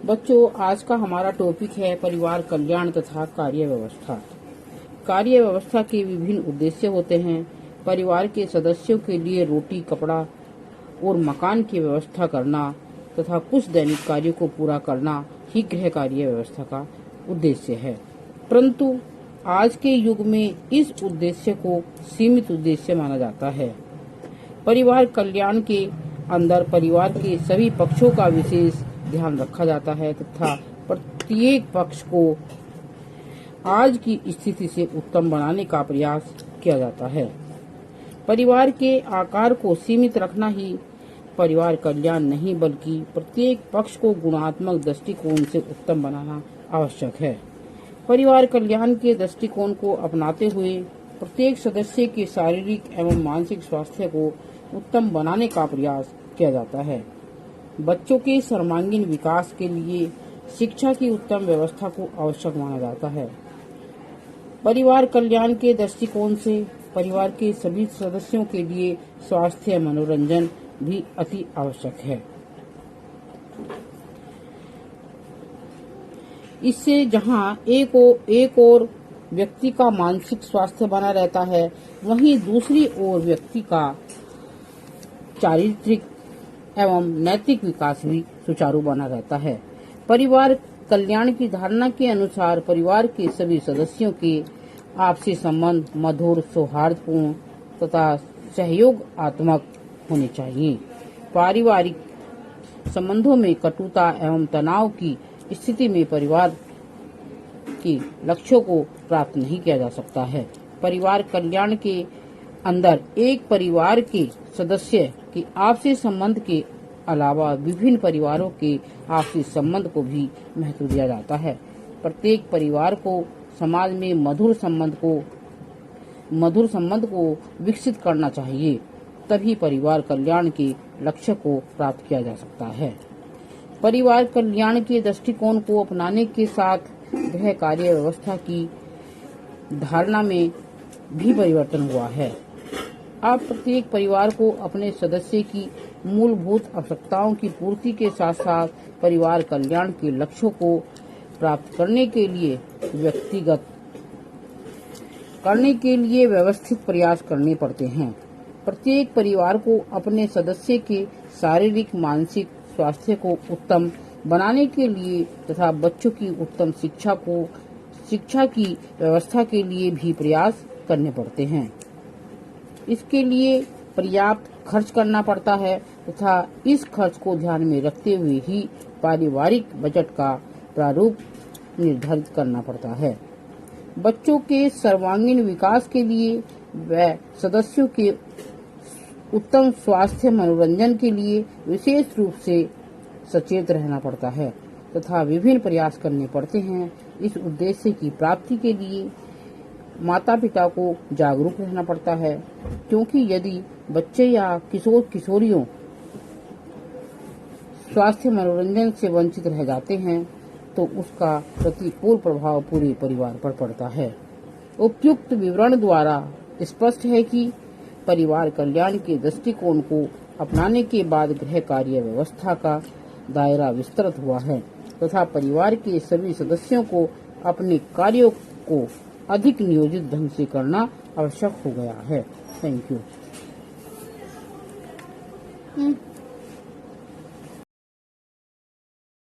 बच्चों, आज का हमारा टॉपिक है परिवार कल्याण तथा कार्य व्यवस्था। कार्य व्यवस्था के विभिन्न उद्देश्य होते हैं। परिवार के सदस्यों के लिए रोटी, कपड़ा और मकान की व्यवस्था करना तथा कुछ दैनिक कार्यों को पूरा करना ही गृह कार्य व्यवस्था का उद्देश्य है। परंतु आज के युग में इस उद्देश्य को सीमित उद्देश्य माना जाता है। परिवार कल्याण के अंदर परिवार के सभी पक्षों का विशेष ध्यान रखा जाता है तथा प्रत्येक पक्ष को आज की स्थिति से उत्तम बनाने का प्रयास किया जाता है। परिवार के आकार को सीमित रखना ही परिवार कल्याण नहीं, बल्कि प्रत्येक पक्ष को गुणात्मक दृष्टिकोण से उत्तम बनाना आवश्यक है। परिवार कल्याण के दृष्टिकोण को अपनाते हुए प्रत्येक सदस्य के शारीरिक एवं मानसिक स्वास्थ्य को उत्तम बनाने का प्रयास किया जाता है। बच्चों के सर्वांगीण विकास के लिए शिक्षा की उत्तम व्यवस्था को आवश्यक माना जाता है। परिवार कल्याण के दृष्टिकोण से परिवार के सभी सदस्यों के लिए स्वास्थ्य मनोरंजन भी अति आवश्यक है। इससे जहां एक और व्यक्ति का मानसिक स्वास्थ्य बना रहता है, वहीं दूसरी ओर व्यक्ति का चारित्रिक एवं नैतिक विकास भी सुचारू बना रहता है। परिवार कल्याण की धारणा के अनुसार परिवार के सभी सदस्यों के आपसी संबंध मधुर, सौहार्दपूर्ण तथा सहयोगात्मक होने चाहिए। पारिवारिक संबंधों में कटुता एवं तनाव की स्थिति में परिवार के लक्ष्यों को प्राप्त नहीं किया जा सकता है। परिवार कल्याण के अंदर एक परिवार के सदस्य के आपसी संबंध के अलावा विभिन्न परिवारों के आपसी संबंध को भी महत्व दिया जाता है। प्रत्येक परिवार को समाज में मधुर संबंध को विकसित करना चाहिए, तभी परिवार कल्याण के लक्ष्य को प्राप्त किया जा सकता है। परिवार कल्याण के दृष्टिकोण को अपनाने के साथ गृह कार्य व्यवस्था की धारणा में भी परिवर्तन हुआ है। अब प्रत्येक परिवार को अपने सदस्य की मूलभूत आवश्यकताओं की पूर्ति के साथ साथ परिवार कल्याण के लक्ष्यों को प्राप्त करने के लिए व्यवस्थित प्रयास करने पड़ते हैं। प्रत्येक परिवार को अपने सदस्य के शारीरिक मानसिक स्वास्थ्य को उत्तम बनाने के लिए तथा बच्चों की उत्तम शिक्षा की व्यवस्था के लिए भी प्रयास करने पड़ते हैं। इसके लिए पर्याप्त खर्च करना पड़ता है तथा इस खर्च को ध्यान में रखते हुए ही पारिवारिक बजट का प्रारूप निर्धारित करना पड़ता है। बच्चों के सर्वांगीण विकास के लिए व सदस्यों के उत्तम स्वास्थ्य मनोरंजन के लिए विशेष रूप से सचेत रहना पड़ता है तथा विभिन्न प्रयास करने पड़ते हैं। इस उद्देश्य की प्राप्ति के लिए माता पिता को जागरूक रहना पड़ता है, क्योंकि यदि बच्चे या किशोर किशोरियों स्वास्थ्य मनोरंजन से वंचित रह जाते हैं तो उसका प्रतिकूल प्रभाव पूरे परिवार पर पड़ता है। उपयुक्त विवरण द्वारा स्पष्ट है कि परिवार कल्याण के दृष्टिकोण को अपनाने के बाद गृह कार्य व्यवस्था का दायरा विस्तृत हुआ है तथा परिवार के सभी सदस्यों को अपने कार्यों को अधिक नियोजित ढंग से करना आवश्यक हो गया है। Thank you.